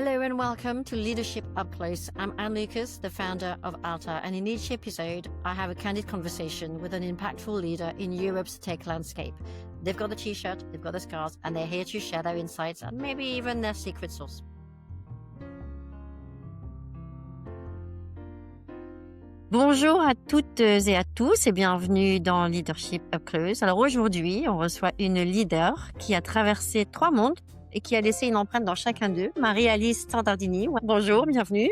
Hello and welcome to Leadership Up Close. I'm Anne Lucas, the founder of Alta, and in each episode, I have a candid conversation with an impactful leader in Europe's tech landscape. They've got the t-shirt, they've got the scars, and they're here to share their insights and maybe even their secret sauce. Bonjour à toutes et à tous et bienvenue dans Leadership Up Close. Alors aujourd'hui, on reçoit une leader qui a traversé 3 mondes et qui a laissé une empreinte dans chacun d'eux, Marie-Alice Standardini. Bonjour, bienvenue.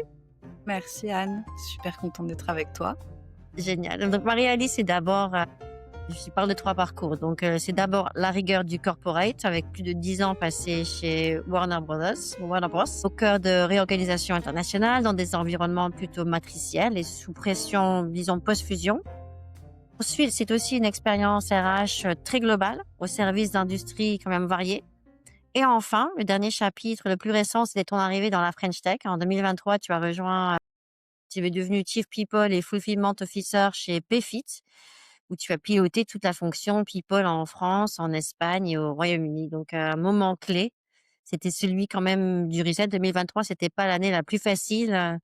Merci Anne, super contente d'être avec toi. Génial. Donc Marie-Alice, c'est d'abord, je parle de 3 parcours. Donc c'est d'abord la rigueur du corporate avec plus de 10 ans passés chez Warner Bros, au cœur de réorganisation internationale dans des environnements plutôt matriciels et sous pression, disons, post-fusion. Ensuite, c'est aussi une expérience RH très globale au service d'industries quand même variées. Et enfin, le dernier chapitre, le plus récent, c'était ton arrivée dans la French Tech. En 2023, tu es devenu Chief People et Fulfillment Officer chez Payfit, où tu as piloté toute la fonction People en France, en Espagne et au Royaume-Uni. Donc, un moment clé, c'était celui quand même du reset. 2023, c'était pas l'année la plus facile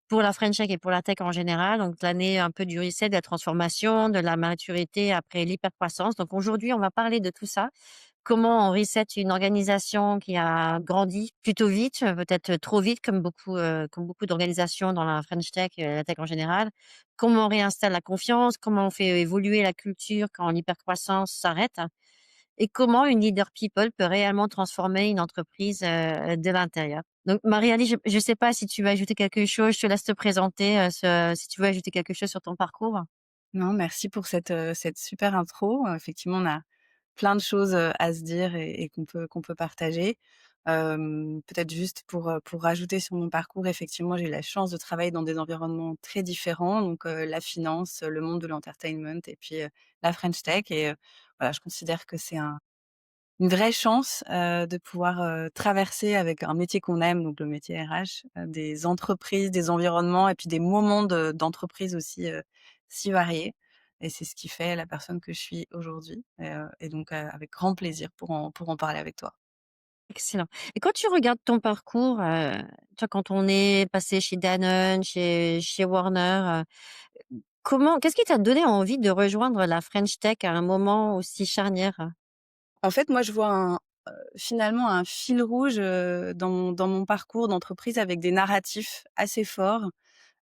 pour la French Tech et pour la tech en général. Donc, l'année un peu du reset, de la transformation, de la maturité après l'hypercroissance. Donc, aujourd'hui, on va parler de tout ça. Comment on reset une organisation qui a grandi plutôt vite, peut-être trop vite comme beaucoup d'organisations dans la French Tech et la tech en général. Comment on réinstalle la confiance, comment on fait évoluer la culture quand l'hypercroissance s'arrête et comment une leader people peut réellement transformer une entreprise, de l'intérieur. Donc Marie-Alice, je ne sais pas si tu veux ajouter quelque chose, je te laisse te présenter, si tu veux ajouter quelque chose sur ton parcours? Non, merci pour cette super intro. Effectivement, on a plein de choses, à se dire et qu'on peut partager. Peut-être juste pour rajouter sur mon parcours, effectivement, j'ai eu la chance de travailler dans des environnements très différents, donc la finance, le monde de l'entertainment et puis, la French Tech et voilà, je considère que c'est une vraie chance, de pouvoir, traverser avec un métier qu'on aime, donc le métier RH, des entreprises, des environnements et puis des moments d'entreprise aussi, si variés et c'est ce qui fait la personne que je suis aujourd'hui et donc avec grand plaisir pour en parler avec toi. Excellent. Et quand tu regardes ton parcours, tu vois, quand on est passé chez Danone, chez Warner, qu'est-ce qui t'a donné envie de rejoindre la French Tech à un moment aussi charnière? En fait, moi, je vois finalement un fil rouge, dans mon parcours d'entreprise avec des narratifs assez forts.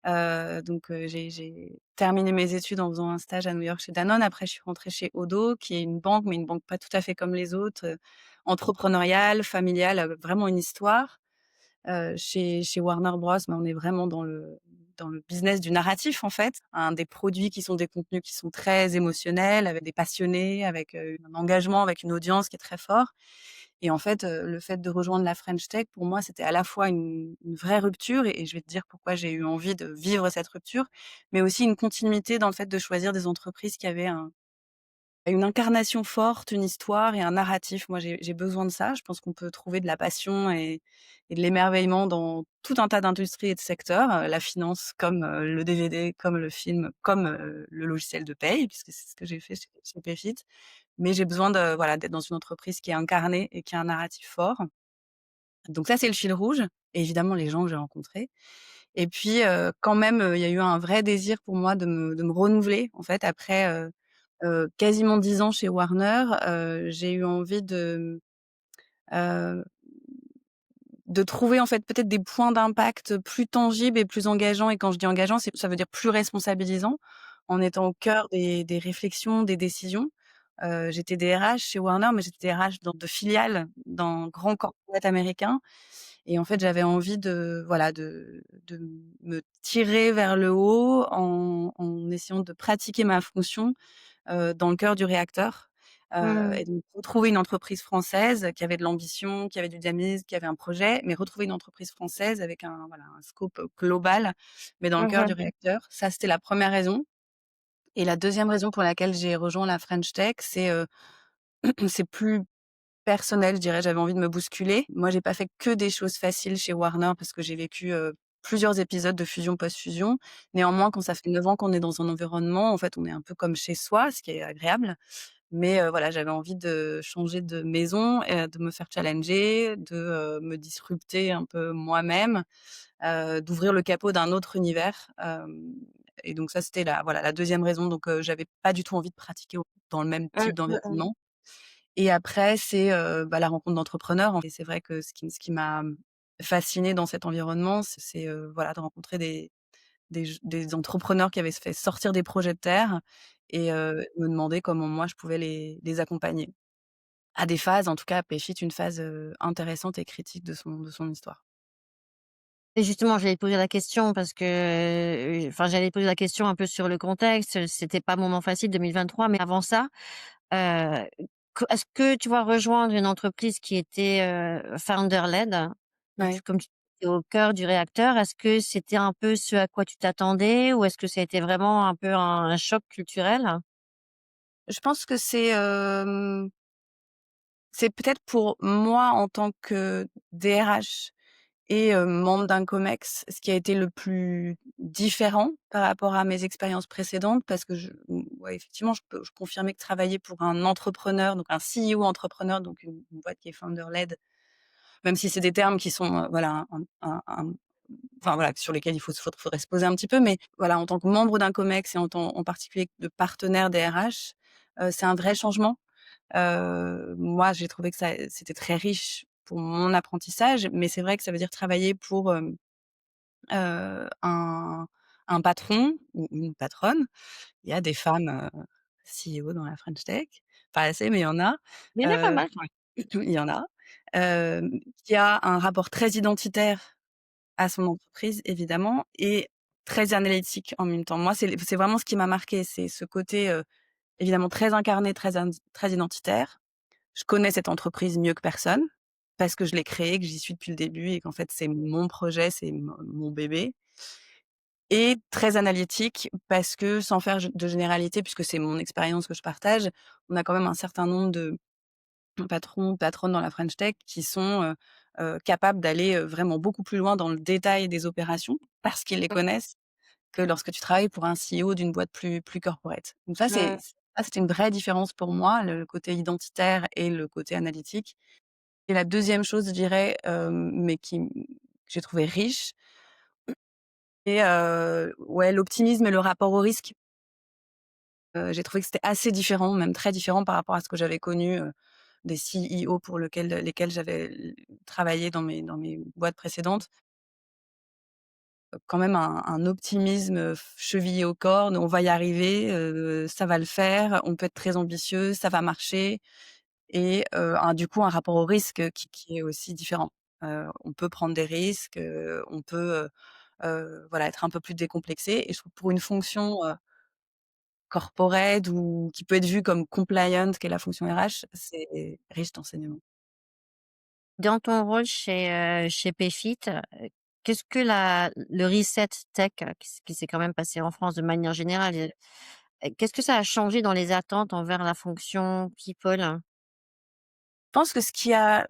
J'ai terminé mes études en faisant un stage à New York chez Danone. Après, je suis rentrée chez Odo, qui est une banque, mais une banque pas tout à fait comme les autres, entrepreneuriale, familiale, vraiment une histoire. Chez Warner Bros, on est vraiment dans le business du narratif, en fait. Des produits qui sont des contenus qui sont très émotionnels, avec des passionnés, avec, un engagement, avec une audience qui est très fort. Et en fait, le fait de rejoindre la French Tech, pour moi, c'était à la fois une vraie rupture et je vais te dire pourquoi j'ai eu envie de vivre cette rupture, mais aussi une continuité dans le fait de choisir des entreprises qui avaient une incarnation forte, une histoire et un narratif. Moi, j'ai besoin de ça. Je pense qu'on peut trouver de la passion et de l'émerveillement dans tout un tas d'industries et de secteurs, la finance comme, le DVD, comme le film, comme, le logiciel de paye, puisque c'est ce que j'ai fait chez Payfit. Mais j'ai besoin voilà, d'être dans une entreprise qui est incarnée et qui a un narratif fort. Donc ça, c'est le fil rouge et évidemment les gens que j'ai rencontrés et puis, quand même, il y a eu un vrai désir pour moi de me renouveler. En fait, après, quasiment 10 ans chez Warner, j'ai eu envie heu, de trouver, en fait, peut-être des points d'impact plus tangibles et plus engageants et quand je dis engageant, ça veut dire plus responsabilisant, en étant au cœur des réflexions, des décisions. J'étais DRH chez Warner, mais j'étais DRH de filiales dans grands corporates américains et en fait, j'avais envie voilà, de me tirer vers le haut en essayant de pratiquer ma fonction, dans le cœur du réacteur, Mmh. et donc retrouver une entreprise française qui avait de l'ambition, qui avait du dynamisme, qui avait un projet, mais retrouver une entreprise française avec un scope, global, mais dans le cœur du Mmh. réacteur. Ça, c'était la première raison et la deuxième raison pour laquelle j'ai rejoint la French Tech, c'est plus personnel, je dirais. J'avais envie de me bousculer. Moi, j'ai pas fait que des choses faciles chez Warner parce que j'ai vécu, plusieurs épisodes de fusion post-fusion. Néanmoins, quand ça fait 9 ans qu'on est dans un environnement, en fait, on est un peu comme chez soi, ce qui est agréable. Mais voilà, j'avais envie de changer de maison et de me faire challenger, de, me disrupter un peu moi-même, d'ouvrir le capot d'un autre univers, et donc ça, c'était la 2e raison. Donc j'avais pas du tout envie de pratiquer dans le même Mmh, type mmh mh. d'environnement. Et après, c'est, la rencontre d'entrepreneurs. Et c'est vrai que ce qui m'a, fascinée dans cet environnement, c'est, voilà, de rencontrer des entrepreneurs qui avaient fait sortir des projets de terre et me demander comment moi je pouvais les accompagner. À des phases, en tout cas, Payfit, une phase, intéressante et critique de son histoire. Et justement, j'allais te poser la question parce que, enfin, j'allais poser la question un peu sur le contexte. C'était pas un moment facile 2023, mais avant ça, heu, est-ce que tu vois rejoindre une entreprise qui était, founder-led, où Ouais. comme tu étais au cœur du réacteur, est-ce que c'était un peu ce à quoi tu t'attendais ou est-ce que ça a été vraiment un peu un choc culturel? Je pense que c'est peut-être pour moi en tant que DRH et membre d'un comex, ce qui a été le plus différent par rapport à mes expériences précédentes parce que ouais, effectivement, je confirmais que travailler pour un entrepreneur, donc un CEO entrepreneur, donc une boîte qui est founder-led, même si c'est des termes qui sont, voilà, enfin voilà, sur lesquels faudrait se poser un petit peu, mais voilà, en tant que membre d'un comex et en particulier de partenaire DRH, c'est un vrai changement. Moi, j'ai trouvé que c'était très riche pour mon apprentissage, mais c'est vrai que ça veut dire travailler pour, un patron ou une patronne. Il y a des femmes, CEO dans la French Tech, pas assez, mais il y en a. Il y en a pas Heu, mal. il y en a, qui a un rapport très identitaire à son entreprise évidemment et très analytique en même temps. Moi, c'est vraiment ce qui m'a marqué, c'est ce côté, évidemment très incarné, très identitaire. Je connais cette entreprise mieux que personne, parce que je l'ai créée, que j'y suis depuis le début et qu'en fait, c'est mon projet, c'est mon bébé. Et très analytique parce que sans faire de généralité, puisque c'est mon expérience que je partage, on a quand même un certain nombre de patrons, patronnes dans la French Tech qui sont, capables d'aller, vraiment beaucoup plus loin dans le détail des opérations, parce qu'ils les connaissent, que lorsque tu travailles pour un CEO d'une boîte plus corporate. Donc Mmh. ça, c'était une vraie différence pour moi, le côté identitaire et le côté analytique. Et la deuxième chose, je dirais, mais que j'ai trouvé riche, c'est, ouais, l'optimisme et le rapport au risque. J'ai trouvé que c'était assez différent, même très différent par rapport à ce que j'avais connu, des CEO pour lesquels j'avais travaillé dans mes boîtes précédentes. Quand même un optimisme, chevillé aux cordes, on va y arriver, ça va le faire, on peut être très ambitieux, ça va marcher. Et du coup, un rapport au risque, qui est aussi différent. On peut prendre des risques, on peut, voilà, être un peu plus décomplexé. Et je trouve pour une fonction, corporate ou qui peut être vue comme compliant, qui est la fonction RH, c'est riche d'enseignements. Dans ton rôle chez Payfit, qu'est-ce que le reset tech, qui s'est quand même passé en France de manière générale, qu'est-ce que ça a changé dans les attentes envers la fonction people? Je pense que ce qui a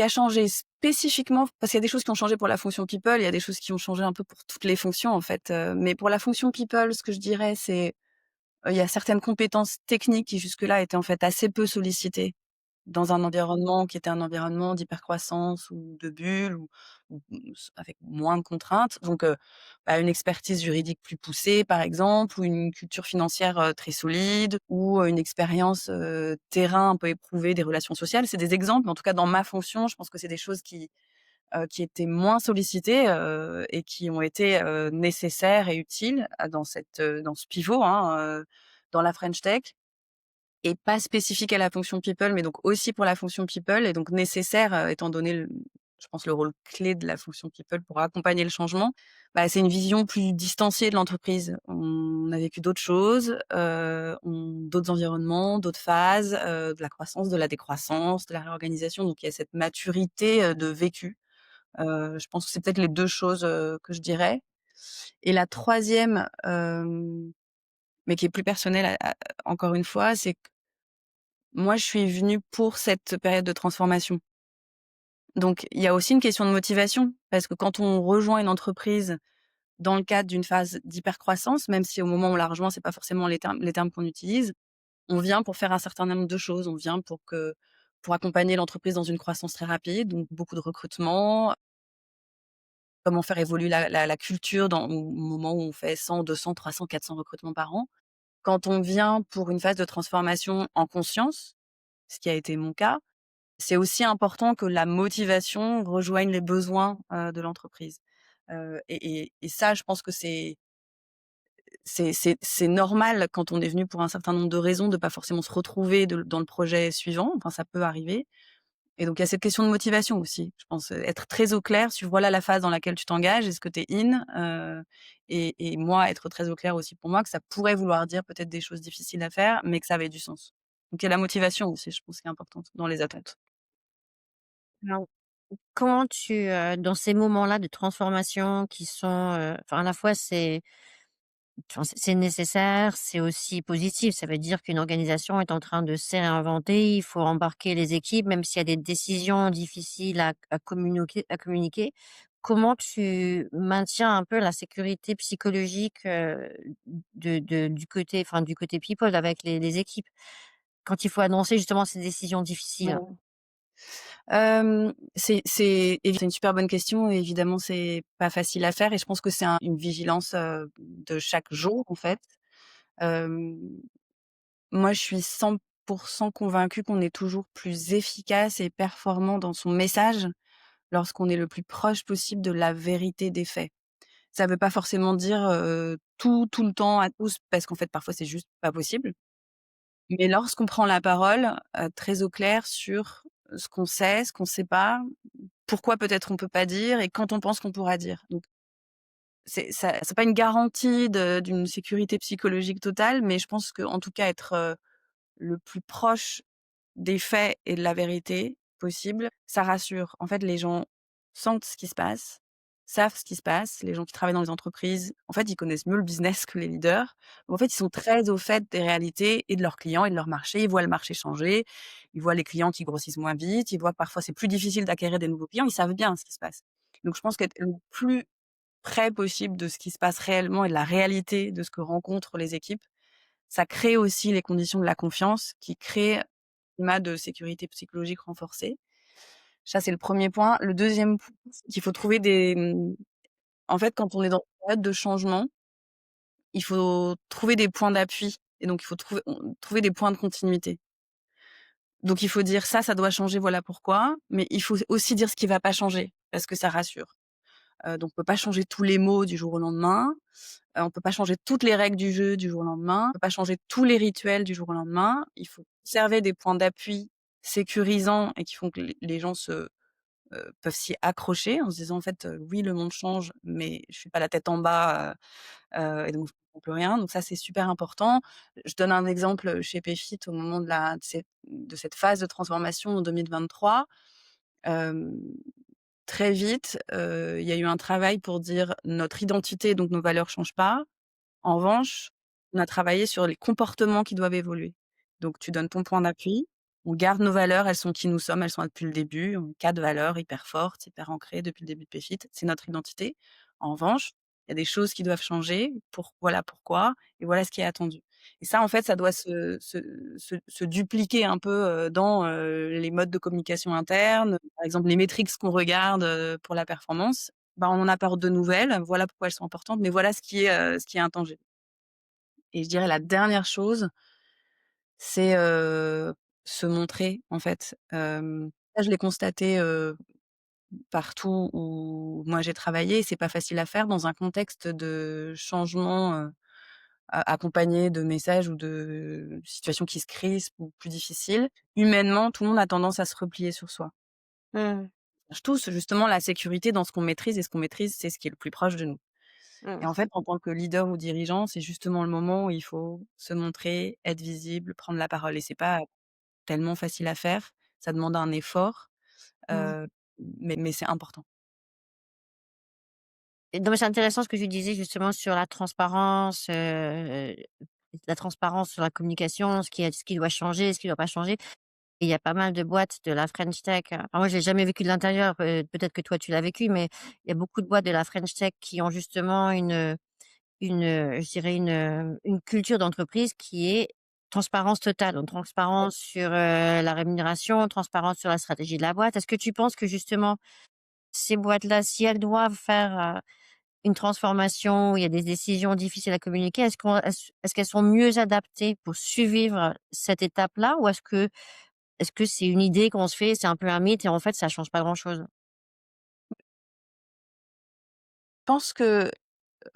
changé spécifiquement, parce qu'il y a des choses qui ont changé pour la fonction people, il y a des choses qui ont changé un peu pour toutes les fonctions en fait, mais pour la fonction people, ce que je dirais, c'est, il y a certaines compétences techniques qui jusque-là étaient en fait assez peu sollicitées dans un environnement qui était un environnement d'hypercroissance ou de bulle ou avec moins de contraintes. Donc, une expertise juridique plus poussée, par exemple, ou une culture financière, très solide, ou, une expérience, terrain un peu éprouvée des relations sociales. C'est des exemples, mais en tout cas dans ma fonction, je pense que c'est des choses qui étaient moins sollicitées, et qui ont été, nécessaires et utiles, dans ce pivot, hein, dans la French Tech. Et pas spécifique à la fonction people, mais donc aussi pour la fonction people et donc nécessaire, étant donné je pense le rôle clé de la fonction people pour accompagner le changement. C'est une vision plus distanciée de l'entreprise. On a vécu d'autres choses, d'autres environnements, d'autres phases, de la croissance, de la décroissance, de la réorganisation, donc il y a cette maturité, de vécu. Je pense que c'est peut-être les 2 choses, que je dirais. Et la troisième, mais qui est plus personnelle encore une fois, c'est moi, je suis venue pour cette période de transformation. Donc il y a aussi une question de motivation, parce que quand on rejoint une entreprise dans le cadre d'une phase d'hypercroissance, même si au moment où on la rejoint, c'est pas forcément les termes qu'on utilise, On vient pour faire un certain nombre de choses. On vient pour accompagner l'entreprise dans une croissance très rapide, donc beaucoup de recrutement, comment faire évoluer la culture au moment où on fait 100, 200, 300, 400 recrutements par an. Quand on vient pour une phase de transformation en conscience, ce qui a été mon cas, c'est aussi important que la motivation rejoigne les besoins, de l'entreprise. Et ça, je pense que c'est normal quand on est venu pour un certain nombre de raisons de pas forcément se retrouver dans le projet suivant. Enfin, ça peut arriver. Et donc il y a cette question de motivation aussi. Je pense, être très au clair sur voilà la phase dans laquelle tu t'engages, est-ce que tu es in? Et moi être très au clair aussi pour moi que ça pourrait vouloir dire peut-être des choses difficiles à faire, mais que ça avait du sens. Donc il y a la motivation aussi, je pense, qui est importante dans les attentes. Alors, comment dans ces moments-là de transformation qui sont, enfin, à la fois c'est nécessaire, c'est aussi positif. Ça veut dire qu'une organisation est en train de se réinventer, il faut embarquer les équipes, même s'il y a des décisions difficiles à communiquer. Comment tu maintiens un peu la sécurité psychologique, du côté people avec les équipes, quand il faut annoncer justement ces décisions difficiles? Ouais. C'est une super bonne question et évidemment c'est pas facile à faire et je pense que c'est une vigilance, de chaque jour en fait. Hem, Moi je suis 100 convaincue qu'on est toujours plus efficace et performant dans son message lorsqu'on est le plus proche possible de la vérité des faits. Ça veut pas forcément dire, tout le temps à tous parce qu'en fait parfois c'est juste pas possible. Mais lorsqu'on prend la parole, très au clair sur ce qu'on sait, ce qu'on sait pas, pourquoi peut-être on peut pas dire et quand on pense qu'on pourra dire. Donc c'est pas une garantie d'une sécurité psychologique totale, mais je pense qu'en tout cas être, le plus proche des faits et de la vérité possible, ça rassure. En fait, les gens sentent ce qui se passe, savent ce qui se passe. Les gens qui travaillent dans les entreprises, en fait, ils connaissent mieux le business que les leaders. En fait, ils sont très au fait des réalités et de leurs clients et de leur marché. Ils voient le marché changer, ils voient les clients qui grossissent moins vite, ils voient que parfois c'est plus difficile d'acquérir des nouveaux clients. Ils savent bien ce qui se passe. Donc je pense qu'être le plus près possible de ce qui se passe réellement et de la réalité de ce que rencontrent les équipes, ça crée aussi les conditions de la confiance qui créent climat de sécurité psychologique renforcé. Ça, c'est le premier point. Le deuxième point, c'est qu'il faut trouver en fait, quand on est dans une période de changement, il faut trouver des points d'appui et donc il faut trouver des points de continuité. Donc il faut dire: Ça doit changer, voilà pourquoi», mais il faut aussi dire ce qui va pas changer parce que ça rassure. Donc on peut pas changer tous les mots du jour au lendemain, on peut pas changer toutes les règles du jeu du jour au lendemain, on peut pas changer tous les rituels du jour au lendemain. Il faut conserver des points d'appui sécurisants et qui font que les gens peuvent s'y accrocher en se disant: «En fait, oui, le monde change, mais je suis pas la tête en bas, et donc je comprends plus rien». Donc ça, c'est super important. Je donne un exemple, chez Payfit au moment de cette phase de transformation en 2023. Hem, Très vite, il y a eu un travail pour dire: «Notre identité, donc nos valeurs changent pas. En revanche, on a travaillé sur les comportements qui doivent évoluer. Donc tu donnes ton point d'appui, on garde nos valeurs, elles sont qui nous sommes, elles sont là depuis le début, 4 valeurs hyper fortes, hyper ancrées depuis le début de Payfit, c'est notre identité. En revanche, il y a des choses qui doivent changer, voilà pourquoi et voilà ce qui est attendu. Et ça, en fait, ça doit se dupliquer un peu, dans, les modes de communication internes. Par exemple, les métriques qu'on regarde, pour la performance, bah, on en apporte de nouvelles, voilà pourquoi elles sont importantes, mais voilà ce qui est intangible. Et je dirais la dernière chose, c'est, se montrer en fait. Ça je l'ai constaté, partout où moi j'ai travaillé, c'est pas facile à faire dans un contexte de changement, accompagné de messages ou de situations qui se crispent ou plus difficiles. Humainement, tout le monde a tendance à se replier sur soi. Mmh. On cherche tous justement la sécurité dans ce qu'on maîtrise et ce qu'on maîtrise, c'est ce qui est le plus proche de nous. Et Mmh. en fait, en tant que leader ou dirigeant, c'est justement le moment où il faut se montrer, être visible, prendre la parole et c'est pas tellement facile à faire. Ça demande un effort, Mmh. heu, mais c'est important. Et donc c'est intéressant ce que tu disais justement sur la transparence sur la communication, ce qui doit changer, ce qui doit pas changer. Et il y a pas mal de boîtes de la French Tech, alors moi je l'ai jamais vécu de l'intérieur, peut-être que toi tu l'as vécu, mais il y a beaucoup de boîtes de la French Tech qui ont justement je dirais une culture d'entreprise qui est transparence totale, donc transparence sur, la rémunération, transparence sur la stratégie de la boîte. Est-ce que tu penses que justement ces boîtes-là, si elles doivent faire, une transformation où il y a des décisions difficiles à communiquer, est-ce qu'elles sont mieux adaptées pour suivre cette étape-là? Ou est-ce que c'est une idée qu'on se fait, c'est un peu un mythe et en fait ça change pas grand-chose? Je pense que,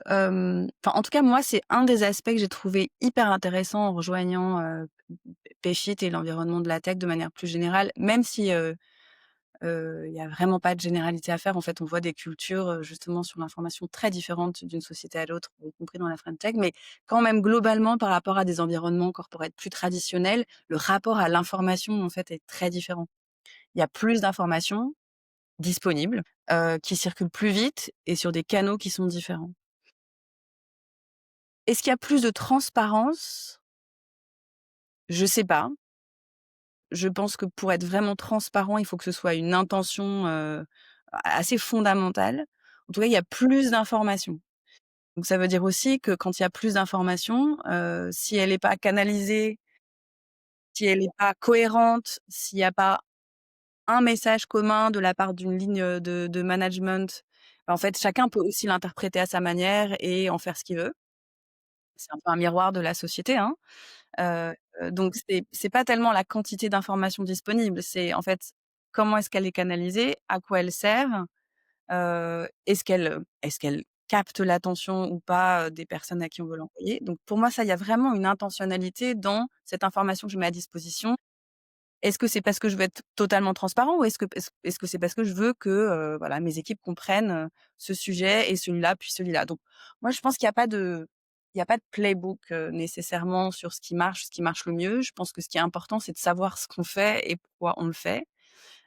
enfin, en tout cas, moi, c'est un des aspects que j'ai trouvé hyper intéressant en rejoignant, Payfit et l'environnement de la tech de manière plus générale, même si, il y a vraiment pas de généralité à faire. En fait, on voit des cultures, justement sur l'information très différentes d'une société à l'autre, y compris dans la French Tech. Mais quand même, globalement, par rapport à des environnements corporate plus traditionnels, le rapport à l'information, en fait, est très différent. Il y a plus d'informations disponibles, qui circulent plus vite et sur des canaux qui sont différents. Est-ce qu'il y a plus de transparence? Je sais pas. Je pense que pour être vraiment transparent, il faut que ce soit une intention, assez fondamentale. En tout cas, il y a plus d'informations. Donc ça veut dire aussi que quand il y a plus d'informations, si elle est pas canalisée, si elle est pas cohérente, s'il y a pas un message commun de la part d'une ligne, de management, bah, en fait, chacun peut aussi l'interpréter à sa manière et en faire ce qu'il veut. C'est un peu un miroir de la société, hein. Heu donc c'est pas tellement la quantité d'informations disponibles, c'est en fait, comment est-ce qu'elle est canalisée? À quoi elle sert? Est-ce qu'elle capte l'attention ou pas, des personnes à qui on veut l'envoyer? Donc pour moi, ça, il y a vraiment une intentionnalité dans cette information que je mets à disposition. Est-ce que c'est parce que je veux être totalement transparent ou est-ce que c'est parce que je veux que, voilà, mes équipes comprennent, ce sujet et celui-là, puis celui-là? Donc moi, je pense qu'il y a pas de playbook, nécessairement sur ce qui marche le mieux. Je pense que ce qui est important, c'est de savoir ce qu'on fait et pourquoi on le fait.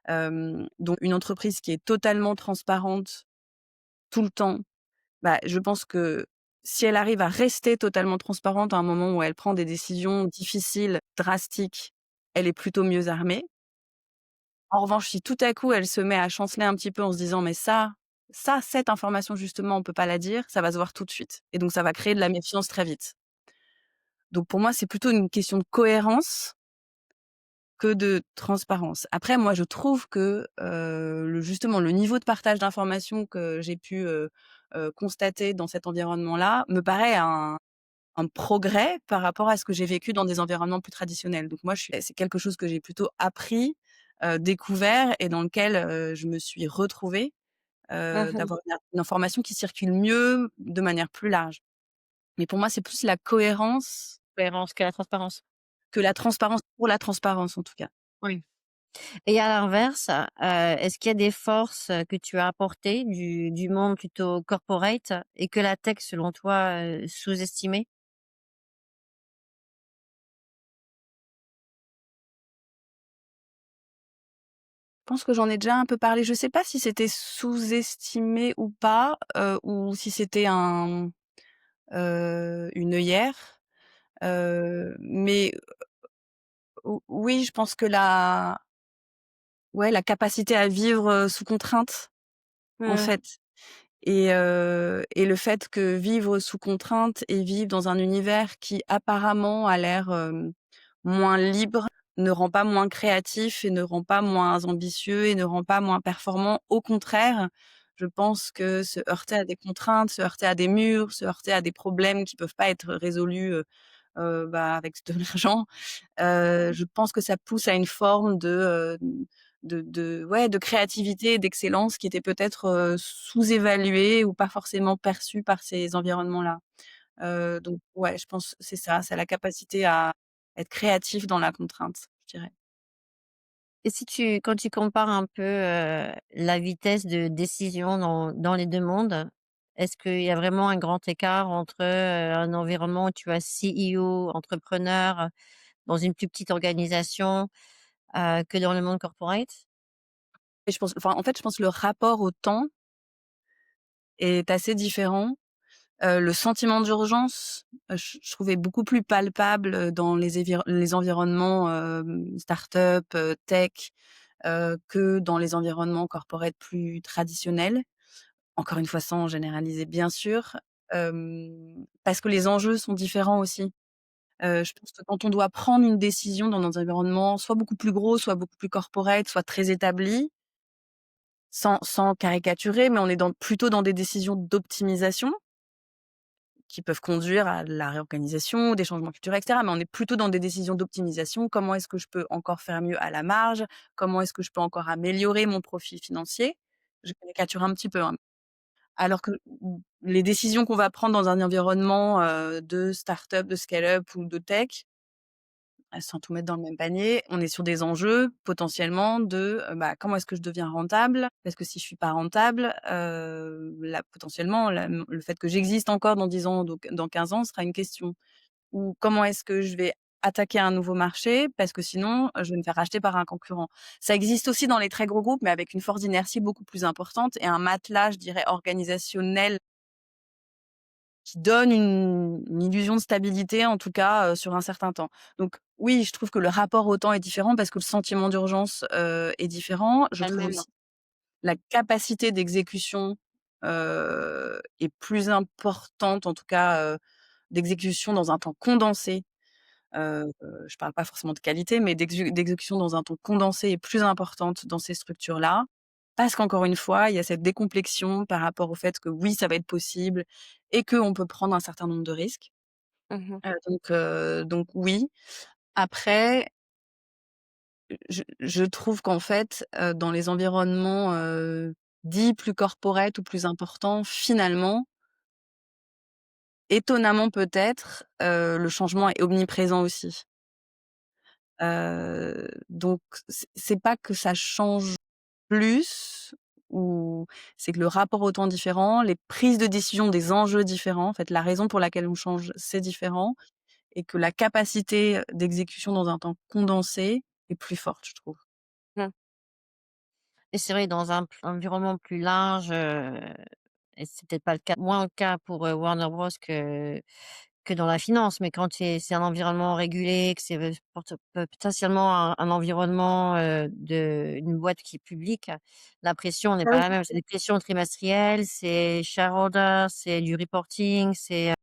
Donc une entreprise qui est totalement transparente tout le temps, bah, je pense que si elle arrive à rester totalement transparente à un moment où elle prend des décisions difficiles, drastiques, elle est plutôt mieux armée. En revanche, si tout à coup elle se met à chanceler un petit peu en se disant: «Mais cette information justement on peut pas la dire», ça va se voir tout de suite et donc ça va créer de la méfiance très vite. Donc pour moi, c'est plutôt une question de cohérence que de transparence. Après moi, je trouve que, le niveau de partage d'informations que j'ai pu, constater dans cet environnement-là, me paraît un progrès par rapport à ce que j'ai vécu dans des environnements plus traditionnels. Donc moi, je suis c'est quelque chose que j'ai plutôt appris, découvert et dans lequel, je me suis retrouvée, Mmh. d'avoir une information qui circule mieux, de manière plus large. Mais pour moi, c'est plus la cohérence Cohérence que la transparence. que la transparence pour la transparence, en tout cas. Oui. Et à l'inverse, est-ce qu'il y a des forces, que tu as apportées du monde plutôt corporate et que la tech selon toi, sous-estimait? Je pense que j'en ai déjà un peu parlé. Je sais pas si c'était sous-estimé ou pas, ou si c'était une œillère, mais oui, je pense que la capacité à vivre, sous contrainte, en Mmh. fait et le fait que vivre sous contrainte et vivre dans un univers qui apparemment a l'air, moins libre, ne rend pas moins créatif et ne rend pas moins ambitieux et ne rend pas moins performant. Au contraire, je pense que se heurter à des contraintes, se heurter à des murs, se heurter à des problèmes qui peuvent pas être résolus, bah, avec de l'argent. Je pense que ça pousse à une forme de créativité et d'excellence qui était peut-être, sous-évaluée ou pas forcément perçue par ces environnements-là. Donc ouais, je pense c'est ça, c'est la capacité à être créatif dans la contrainte, je dirais. Et si tu quand tu compares un peu, la vitesse de décision dans les 2 mondes, est-ce qu'il y a vraiment un grand écart entre, un environnement où tu as CEO, entrepreneur, dans une plus petite organisation, que dans le monde corporate? Et je pense enfin, en fait, je pense que le rapport au temps est assez différent. Le sentiment d'urgence, je trouvais beaucoup plus palpable, dans les environnements, start-up, tech, que dans les environnements corporate plus traditionnels. Encore une fois, sans généraliser bien sûr, parce que les enjeux sont différents aussi. Je pense que quand on doit prendre une décision dans un environnement soit beaucoup plus gros, soit beaucoup plus corporate, soit très établi, sans caricaturer, mais on est plutôt dans des décisions d'optimisation qui peuvent conduire à de la réorganisation, des changements culturels et cetera. Mais on est plutôt dans des décisions d'optimisation. Comment est-ce que je peux encore faire mieux à la marge? Comment est-ce que je peux encore améliorer mon profil financier? Je caricature un petit peu, hein. Alors que, les décisions qu'on va prendre dans un environnement, de start-up, de scale-up ou de tech, sans tout mettre dans le même panier, on est sur des enjeux potentiellement de, bah, comment est-ce que je deviens rentable? Parce que si je suis pas rentable, là potentiellement le fait que j'existe encore dans 10 ans, donc dans 15 ans sera une question. Ou comment est-ce que je vais attaquer un nouveau marché? Parce que sinon, je vais me faire racheter par un concurrent. Ça existe aussi dans les très gros groupes, mais avec une force d'inertie beaucoup plus importante et un matelas, je dirais, organisationnel qui donne une illusion de stabilité, en tout cas, sur un certain temps. Donc oui, je trouve que le rapport au temps est différent parce que le sentiment d'urgence, est différent. Je Pas le trouve même. aussi la capacité d'exécution, est plus importante, en tout cas, d'exécution dans un temps condensé. Je parle pas forcément de qualité, mais d'exécution dans un temps condensé est plus importante dans ces structures-là. Parce qu'encore une fois, il y a cette décomplexion par rapport au fait que oui, ça va être possible et qu'on peut prendre un certain nombre de risques. Mmh. Donc oui. Après, je trouve qu'en fait, dans les environnements, dits plus corporate ou plus importants, finalement, étonnamment peut-être, le changement est omniprésent aussi. Donc c'est pas que ça change plus ou c'est que le rapport au temps différent, les prises de décision, des enjeux différents. En fait, la raison pour laquelle on change, c'est différent et que la capacité d'exécution dans un temps condensé est plus forte, je trouve. Mmh. Et c'est vrai dans un environnement plus large, et c'est peut-être pas le cas moins le cas pour, Warner Bros que dans la finance, mais quand c'est un environnement régulé, que c'est, potentiellement un environnement, une boîte qui est publique, la pression n'est Ah pas oui. la même. C'est des pressions trimestrielles, c'est shareholder, c'est du reporting, c'est,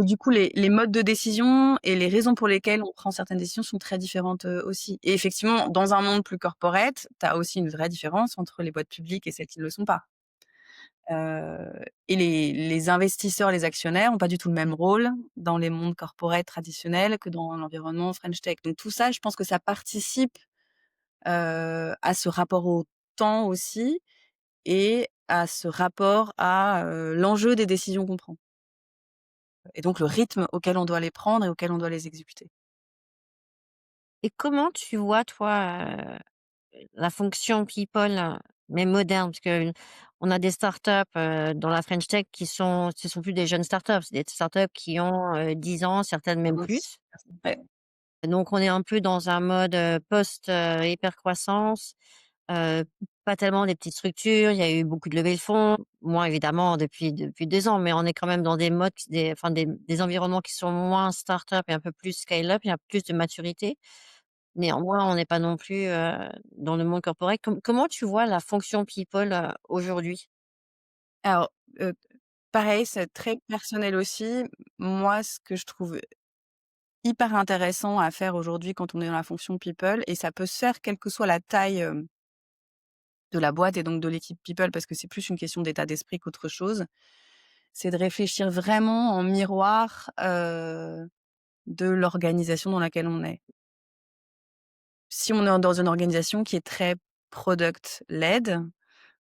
Et du coup, les modes de décision et les raisons pour lesquelles on prend certaines décisions sont très différentes, aussi. Et effectivement, dans un monde plus corporate, tu as aussi une vraie différence entre les boîtes publiques et celles qui ne le sont pas. Et les investisseurs, les actionnaires ont pas du tout le même rôle dans les mondes corporate traditionnels que dans l'environnement French Tech. Donc tout ça, je pense que ça participe, à ce rapport au temps aussi et à ce rapport à, l'enjeu des décisions qu'on prend et donc le rythme auquel on doit les prendre et auquel on doit les exécuter. et comment tu vois toi, la fonction people, mais moderne? Parce que on a des startups, dans la French Tech ce sont plus des jeunes startups, c'est des startups qui ont, 10 ans, certaines même Mmh. plus. Ouais. Donc on est un peu dans un mode, post, hyper croissance, heu, pas tellement des petites structures. Il y a eu beaucoup de levées de fonds, moins évidemment depuis 2 ans, mais on est quand même dans des modes des environnements qui sont moins start-up et un peu plus scale-up. Il y a plus de maturité. Néanmoins, on n'est pas non plus, dans le monde corporate. Comment tu vois la fonction people, aujourd'hui? Alors, heu, pareil, c'est très personnel aussi. Moi, ce que je trouve hyper intéressant à faire aujourd'hui quand on est dans la fonction people et ça peut se faire quelle que soit la taille, de la boîte et donc de l'équipe people parce que c'est plus une question d'état d'esprit qu'autre chose. C'est de réfléchir vraiment en miroir, de l'organisation dans laquelle on est. Si on est dans une organisation qui est très product led,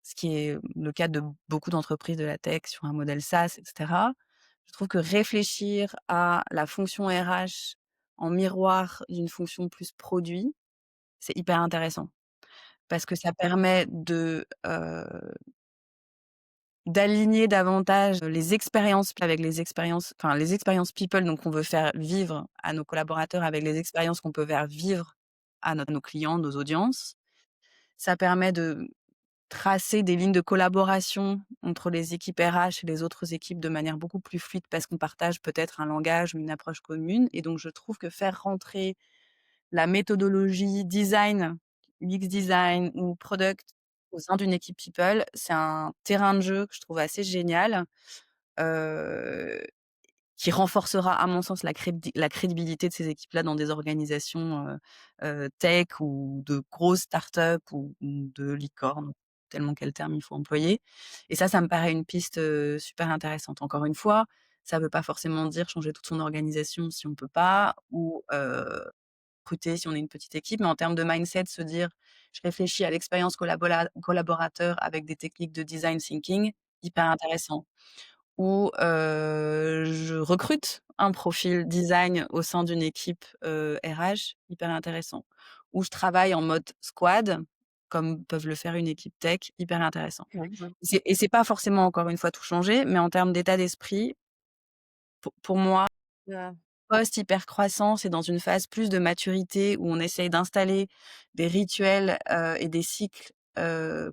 ce qui est le cas de beaucoup d'entreprises de la tech sur un modèle SaaS et cetera, je trouve que réfléchir à la fonction RH en miroir d'une fonction plus produit, c'est hyper intéressant. Parce que ça permet d'aligner davantage les expériences avec les expériences people, donc qu'on veut faire vivre à nos collaborateurs avec les expériences qu'on peut faire vivre à nos clients, nos audiences. Ça permet de tracer des lignes de collaboration entre les équipes RH et les autres équipes de manière beaucoup plus fluide parce qu'on partage peut-être un langage ou une approche commune et donc je trouve que faire rentrer la méthodologie design, UX design ou product au sein d'une équipe people, c'est un terrain de jeu que je trouve assez génial, heu, qui renforcera à mon sens la crédibilité de ces équipes-là dans des organisations, tech ou de grosses startups ou de licornes, tellement quel terme il faut employer et ça me paraît une piste, super intéressante. Encore une fois, ça veut pas forcément dire changer toute son organisation si on peut pas ou, recruter si on est une petite équipe, mais en termes de mindset, se dire: «Je réfléchis à l'expérience collaborateur avec des techniques de design thinking», hyper intéressant. Ou, je recrute un profil design au sein d'une équipe, RH, hyper intéressant. Ou je travaille en mode squad, comme peuvent le faire une équipe tech, hyper intéressant. Ouais, ouais. C'est pas forcément encore une fois tout changer, mais en termes d'état d'esprit, pour moi Ouais. post-hypercroissance et dans une phase plus de maturité où on essaye d'installer des rituels, et des cycles,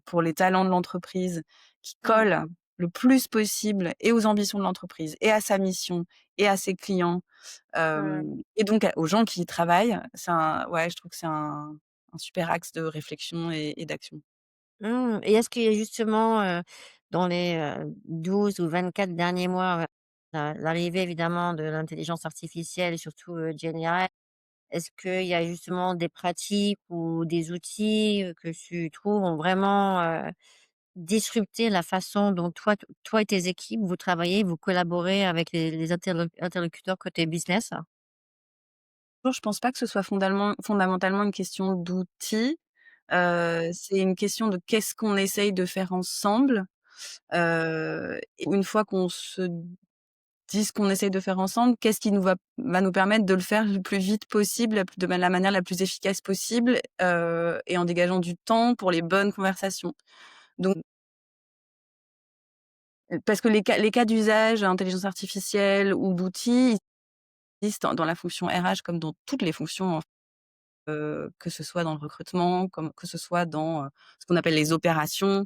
pour les talents de l'entreprise qui Mmh. collent le plus possible et aux ambitions de l'entreprise et à sa mission et à ses clients, Ouais. et donc aux gens qui y travaillent. C'est un ouais, je trouve que c'est un super axe de réflexion et d'action. Mmh et est-ce qu'il y a justement, dans les, 12 ou 24 derniers mois, l'arrivée évidemment de l'intelligence artificielle et surtout, GenAI, est-ce qu'il y a justement des pratiques ou des outils, que tu trouves ont vraiment, disrupté la façon dont toi et tes équipes, vous travaillez, vous collaborez avec les interlocuteurs côté business? Je pense pas que ce soit fondamentalement une question d'outils, c'est une question de qu'est-ce qu'on essaye de faire ensemble. Et une fois qu'on se dit ce qu'on essaye de faire ensemble, qu'est-ce qui va nous permettre de le faire le plus vite possible, la manière la plus efficace possible, et en dégageant du temps pour les bonnes conversations. Donc parce que les cas d'usage, intelligence artificielle ou d'outils, ils existent dans la fonction RH comme dans toutes les fonctions, que ce soit dans le recrutement, comme que ce soit dans, ce qu'on appelle les opérations,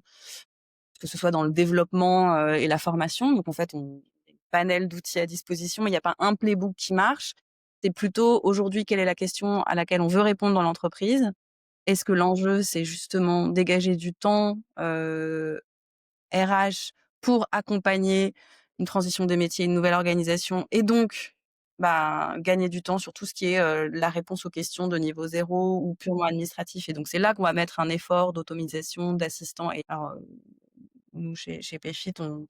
que ce soit dans le développement, et la formation. Donc en fait, on a un panel d'outils à disposition, mais il y a pas un playbook qui marche. C'est plutôt aujourd'hui, quelle est la question à laquelle on veut répondre dans l'entreprise? Est-ce que l'enjeu, c'est justement dégager du temps, RH pour accompagner une transition des métiers, une nouvelle organisation et donc, bah, gagner du temps sur tout ce qui est, la réponse aux questions de niveau zéro ou purement administratif et donc c'est là qu'on va mettre un effort d'automatisation, d'assistants et alors, nous chez Payfit, on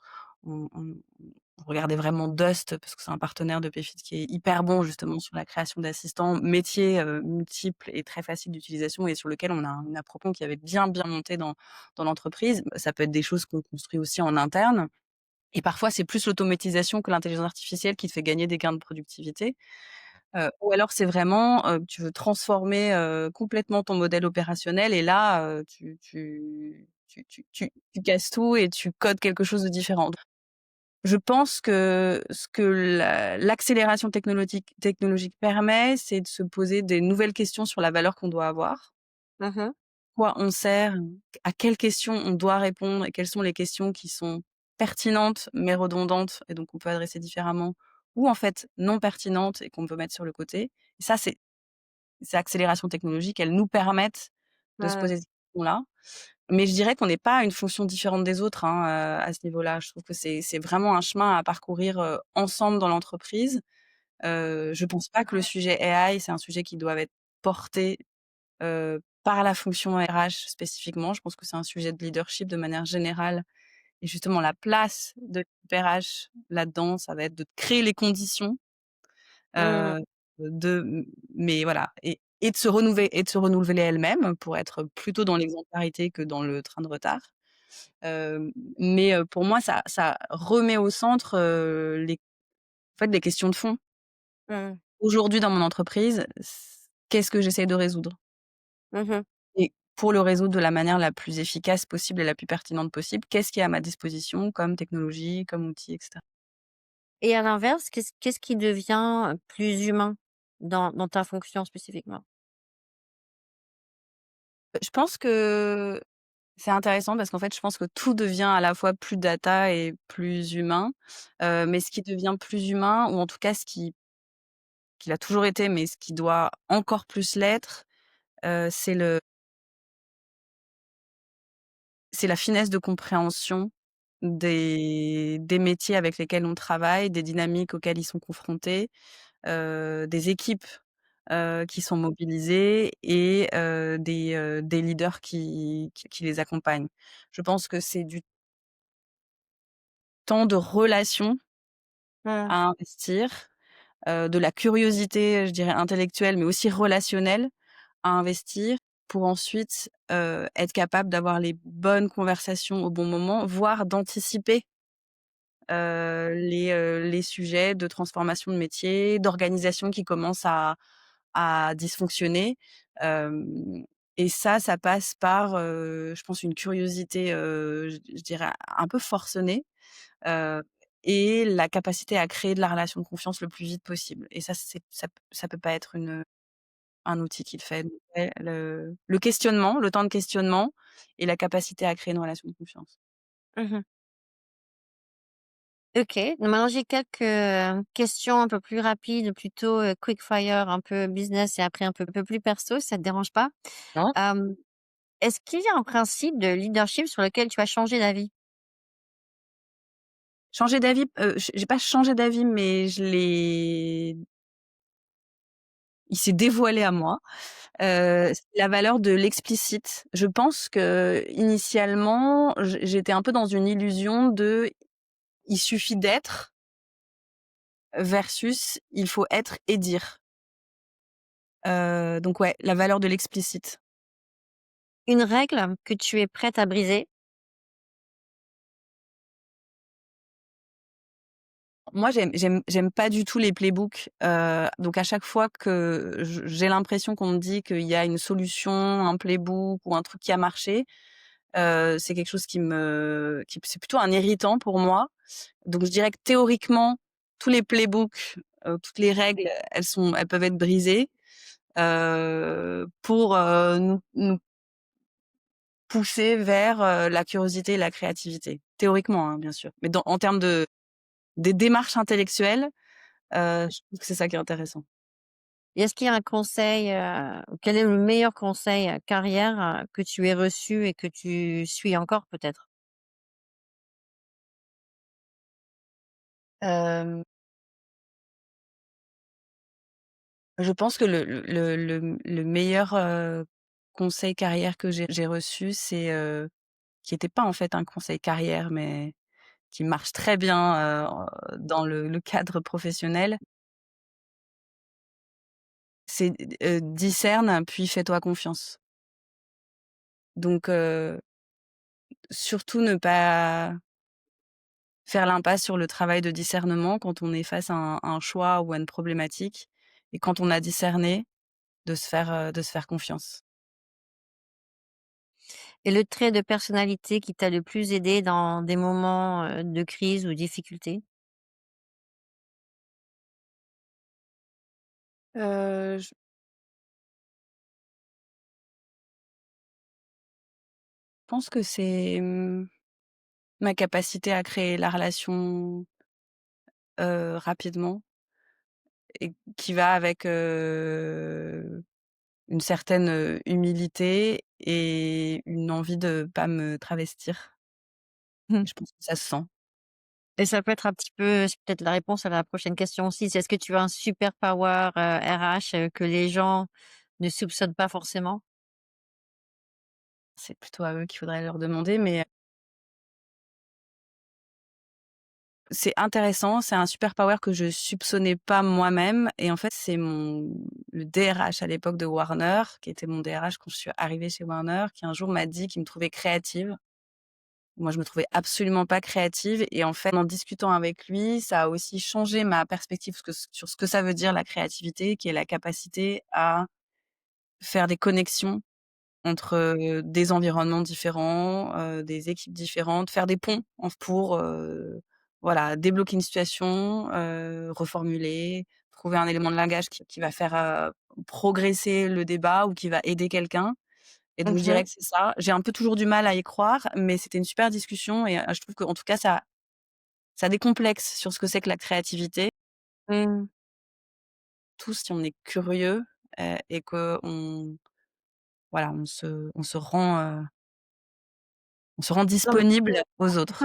regardait vraiment Dust parce que c'est un partenaire de Payfit qui est hyper bon justement sur la création d'assistants métiers, multiples et très faciles d'utilisation et sur lequel on a une approche qui avait bien monté dans l'entreprise. Ça peut être des choses qu'on construit aussi en interne et parfois c'est plus l'automatisation que l'intelligence artificielle qui te fait gagner des gains de productivité. Ou alors c'est vraiment, tu veux transformer, complètement ton modèle opérationnel et là, tu casses tout et tu codes quelque chose de différent. Je pense que ce que l'accélération technologique permet, c'est de se poser des nouvelles questions sur la valeur qu'on doit avoir. Mmh. Quoi on sert? À quelles questions on doit répondre et quelles sont les questions qui sont pertinentes mais redondantes et donc on peut adresser différemment ou en fait non pertinentes et qu'on peut mettre sur le côté. Et ça, ces accélérations technologiques, elles nous permettent de se Ouais. poser ces questions-là. Mais je dirais qu'on n'est pas une fonction différente des autres, hein, à ce niveau-là. Je trouve que c'est vraiment un chemin à parcourir, ensemble dans l'entreprise. Je pense pas que le sujet AI, c'est un sujet qui doit être porté, par la fonction RH spécifiquement. Je pense que c'est un sujet de leadership de manière générale et justement la place de l'équipe RH là-dedans, ça va être de créer les conditions, Mmh. heu, de mais voilà et de se renouveler elle-même pour être plutôt dans l'exemplarité que dans le train de retard. Mais pour moi, ça remet au centre, les questions de fond. Mmh. Aujourd'hui, dans mon entreprise, qu'est-ce que j'essaie de résoudre? Mmh. Et pour le résoudre de la manière la plus efficace possible et la plus pertinente possible, qu'est-ce qui est à ma disposition comme technologie, comme outil, et cetera? Et à l'inverse, qu'est-ce qui devient, plus humain dans ta fonction spécifiquement? Je pense que c'est intéressant parce qu'en fait, je pense que tout devient à la fois plus data et plus humain, mais ce qui devient plus humain ou en tout cas ce qui l'a toujours été, mais ce qui doit encore plus l'être, c'est la finesse de compréhension des métiers avec lesquels on travaille, des dynamiques auxquelles ils sont confrontés, des équipes, qui sont mobilisées et des leaders qui les accompagnent. Je pense que c'est du temps de relation Mmh. à investir, de la curiosité, je dirais intellectuelle, mais aussi relationnelle à investir pour ensuite, être capable d'avoir les bonnes conversations au bon moment, voire d'anticiper, les sujets de transformation de métier, d'organisation qui commencent à dysfonctionner, hem et ça passe par, je pense une curiosité, je dirais un peu forcenée, heu et la capacité à créer de la relation de confiance le plus vite possible et ça peut pas être un outil qui le fait. Donc ouais, le questionnement, le temps de questionnement et la capacité à créer une relation de confiance. Mmh. OK. Donc maintenant j'ai quelques, questions un peu plus rapides, plutôt, quick fire, un peu business et après un peu plus perso, si ça te dérange pas? Non. Hem, Est-ce qu'il y a un principe de leadership sur lequel tu as changé d'avis? Changer d'avis, j'ai pas changé d'avis, mais je l'ai il s'est dévoilé à moi. C'est la valeur de l'explicite. Je pense qu'initialement, j'étais un peu dans une illusion de: «Il suffit d'être» versus «Il faut être et dire». Donc ouais, la valeur de l'explicite. Une règle que tu es prête à briser? Moi, j'aime pas du tout les playbooks, donc à chaque fois que j'ai l'impression qu'on me dit qu'il y a une solution, un playbook ou un truc qui a marché, c'est quelque chose qui c'est plutôt un irritant pour moi. Donc je dirais que théoriquement, tous les playbooks, toutes les règles, elles peuvent être brisées, pour, nous pousser vers, la curiosité et la créativité. Théoriquement, hein, bien sûr. Mais en termes de des démarches intellectuelles, je trouve que c'est ça qui est intéressant. Et est-ce qu'il y a un conseil, quel est le meilleur conseil, carrière, que tu aies reçu et que tu suis encore peut-être? Hem, je pense que le meilleur, conseil carrière que j'ai reçu, c'est, qui était pas en fait un conseil carrière, mais qui marche très bien, dans le cadre professionnel, c'est discerne puis fais-toi confiance. Donc surtout ne pas faire l'impasse sur le travail de discernement quand on est face à un choix ou à une problématique et quand on a discerné, de se faire confiance. Et le trait de personnalité qui t'a le plus aidé dans des moments, de crise ou difficulté? Je pense que c'est, ma capacité à créer la relation, rapidement et qui va avec, une certaine, humilité et une envie de pas me travestir. Mmh. Je pense que ça se sent. Et ça peut être un petit peu c'est peut-être la réponse à la prochaine question aussi, c'est est-ce que tu as un super power, RH, que les gens ne soupçonnent pas forcément? C'est plutôt à eux qu'il faudrait leur demander, mais c'est intéressant, c'est un super power que je soupçonnais pas moi-même et en fait, c'est le DRH à l'époque de Warner, qui était mon DRH quand je suis arrivée chez Warner, qui un jour m'a dit qu'il me trouvait créative. Moi, je me trouvais absolument pas créative et en fait, en discutant avec lui, ça a aussi changé ma perspective sur ce que ça veut dire la créativité, qui est la capacité à faire des connexions entre, des environnements différents, des équipes différentes, faire des ponts pour, voilà, débloquer une situation, reformuler, trouver un élément de langage qui va faire, progresser le débat ou qui va aider quelqu'un et donc je dirais Mmh. que c'est ça. J'ai un peu toujours du mal à y croire, mais c'était une super discussion et je trouve qu'en tout cas ça décomplexe sur ce que c'est que la créativité. Mmh. Tous, si on est curieux, et qu'on voilà, on se rend Non mais disponible aux c'est ça, autres.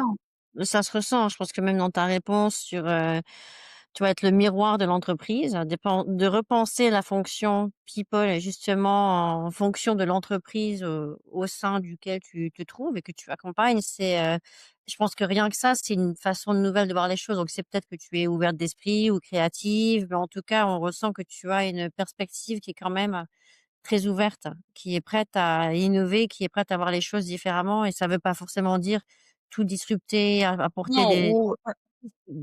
Ça se ressent, je pense que même dans ta réponse sur, tu vas être le miroir de l'entreprise, dépend de repenser la fonction people et justement en fonction de l'entreprise, au sein duquel tu te trouves et que tu accompagnes. Je pense que rien que ça, c'est une façon nouvelle de voir les choses. Donc c'est peut-être que tu es ouverte d'esprit ou créative, mais en tout cas, on ressent que tu as une perspective qui est quand même très ouverte, qui est prête à innover, qui est prête à voir les choses différemment et ça veut pas forcément dire tout disrupter, apporter Non, des ou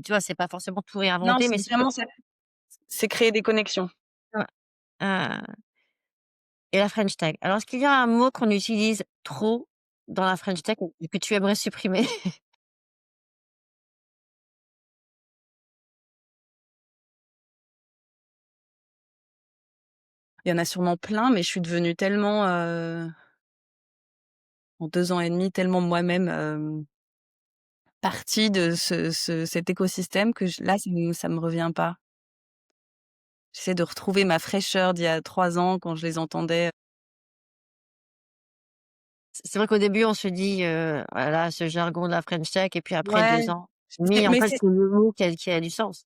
tu vois? C'est pas forcément tout non, réinventer, c'est mais c'est que vraiment ça, c'est créer des connexions. ouais, et la French Tech. Alors est-ce qu'il y a un mot qu'on utilise trop dans la French Tech et que tu aimerais supprimer? Il y en a sûrement plein, mais je suis devenue tellement, en 2 ans et demi, tellement moi-même, partie de cet écosystème que là, ça me revient pas. J'essaie de retrouver ma fraîcheur d'il y a 3 ans quand je les entendais. C'est vrai qu'au début, on se dit, voilà, ce jargon de la French Tech et puis après Ouais, 2 ans, mais en mais fait, c'est c'est le mot qui a du sens.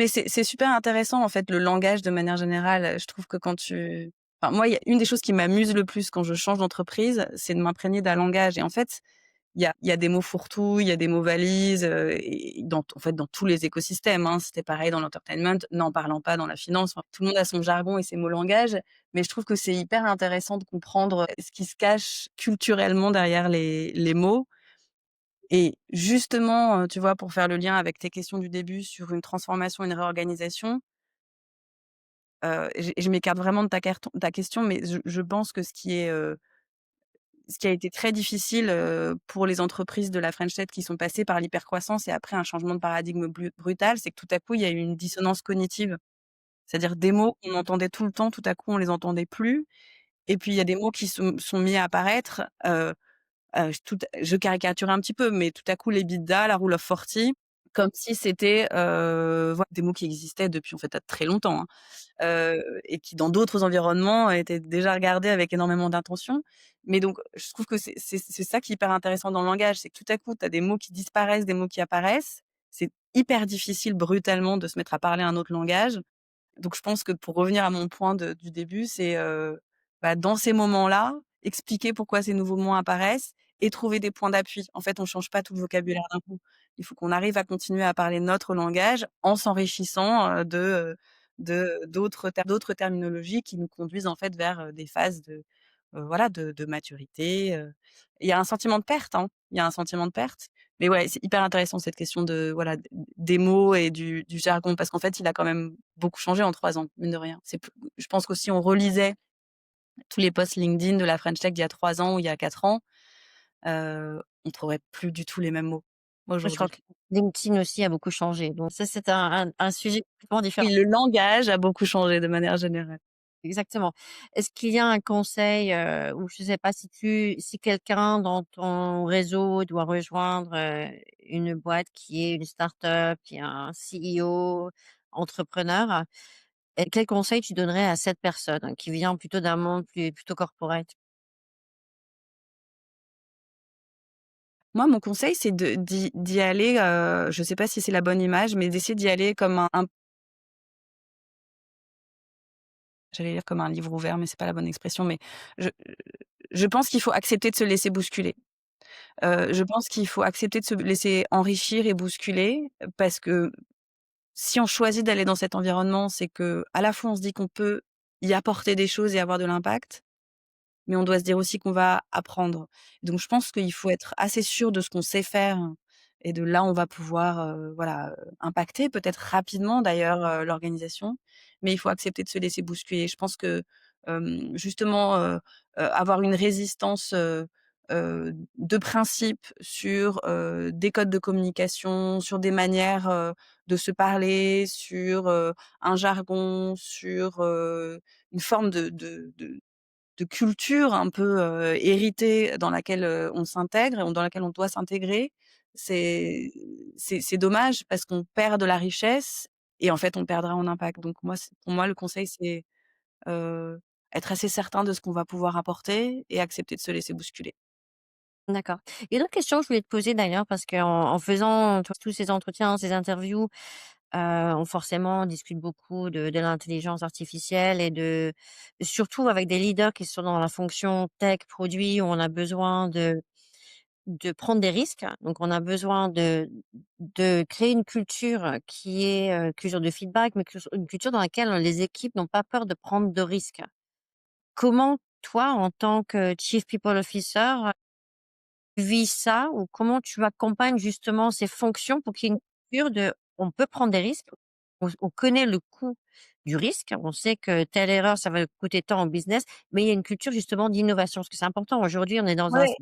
c'est super intéressant, en fait, le langage de manière générale. Je trouve que moi, il y a une des choses qui m'amuse le plus quand je change d'entreprise, c'est de m'imprégner d'un langage et en fait, il y a des mots fourre-tout, il y a des mots valises, et en fait, dans tous les écosystèmes, hein. C'était pareil dans l'entertainment, n'en parlant pas dans la finance. Enfin, tout le monde a son jargon et ses mots langage, mais je trouve que c'est hyper intéressant de comprendre, ce qui se cache culturellement derrière les mots et justement, tu vois, pour faire le lien avec tes questions du début sur une transformation, une réorganisation, je m'écarte vraiment de ta question, mais je pense que ce qui a été très difficile, pour les entreprises de la French Tech qui sont passées par l'hypercroissance et après un changement de paradigme brutal, c'est que tout à coup, il y a eu une dissonance cognitive. C'est-à-dire des mots qu'on entendait tout le temps, tout à coup, on les entendait plus et puis il y a des mots qui sont mis à apparaître, je caricature un petit peu, mais tout à coup, l'EBITDA, la Rule of 40, comme si c'était, voilà, des mots qui existaient depuis, en fait, très longtemps, hein. Et qui dans d'autres environnements étaient déjà regardés avec énormément d'intention. Mais donc je trouve que c'est ça qui est hyper intéressant dans le langage, c'est que tout à coup, tu as des mots qui disparaissent, des mots qui apparaissent. C'est hyper difficile brutalement de se mettre à parler un autre langage. Donc je pense que pour revenir à mon point du début, c'est, bah, dans ces moments-là, expliquer pourquoi ces nouveaux mots apparaissent et trouver des points d'appui. En fait, on change pas tout le vocabulaire d'un coup. Il faut qu'on arrive à continuer à parler notre langage en s'enrichissant, d'autres terminologies qui nous conduisent en fait vers, des phases voilà, de maturité. Il y a un sentiment de perte, hein. Il y a un sentiment de perte. Mais ouais, c'est hyper intéressant cette question de voilà, des mots et du jargon parce qu'en fait, il a quand même beaucoup changé en 3 ans, mine de rien. C'est p Je pense qu'aussi on relisait tous les posts LinkedIn de la French Tech d'il y a 3 ans ou il y a 4 ans, on trouverait plus du tout les mêmes mots Je crois aujourd'hui. que LinkedIn aussi a beaucoup changé, donc ça, c'est un sujet complètement différent. Oui, le langage a beaucoup changé de manière générale. Exactement. Est-ce qu'il y a un conseil, ou je sais pas si quelqu'un dans ton réseau doit rejoindre, une boîte qui est une start-up, qui a un CEO, entrepreneur, et quel conseil tu donnerais à cette personne qui vient plutôt d'un monde plutôt corporate? Moi, mon conseil, c'est d'y aller, je sais pas si c'est la bonne image, mais d'essayer d'y aller comme j'allais dire comme un livre ouvert, mais c'est pas la bonne expression, mais je je pense qu'il faut accepter de se laisser bousculer. Je pense qu'il faut accepter de se laisser enrichir et bousculer, parce que si on choisit d'aller dans cet environnement, c'est que à la fois on se dit qu'on peut y apporter des choses et avoir de l'impact, mais on doit se dire aussi qu'on va apprendre. Donc je pense qu'il faut être assez sûr de ce qu'on sait faire et de là, on va pouvoir, voilà, impacter peut-être rapidement d'ailleurs, l'organisation, mais il faut accepter de se laisser bousculer. Je pense que, justement, avoir une résistance, de principe sur, des codes de communication, sur des manières, de se parler, sur, un jargon, sur, une forme de culture un peu, héritée dans laquelle, on s'intègre et dans laquelle on doit s'intégrer. C'est c'est dommage parce qu'on perd de la richesse et en fait, on perdra en impact. Donc moi, pour moi, le conseil, c'est, heu, être assez certain de ce qu'on va pouvoir apporter et accepter de se laisser bousculer. D'accord. Et l'autre question que je voulais te poser d'ailleurs, parce qu'en faisant tous ces entretiens, ces interviews, on forcément discute beaucoup de l'intelligence artificielle et surtout avec des leaders qui sont dans la fonction tech, produit, où on a besoin de prendre des risques. Donc on a besoin de créer une culture qui est, culture de feedback, mais une culture dans laquelle les équipes n'ont pas peur de prendre de risques. Comment toi, en tant que Chief People Officer, tu vis ça ou comment tu accompagnes justement ces fonctions pour qu'il y ait une culture de on peut prendre des risques, on connaît le coût du risque, on sait que telle erreur, ça va coûter tant en business, mais il y a une culture justement d'innovation, parce que c'est important. Aujourd'hui, on est Ouais,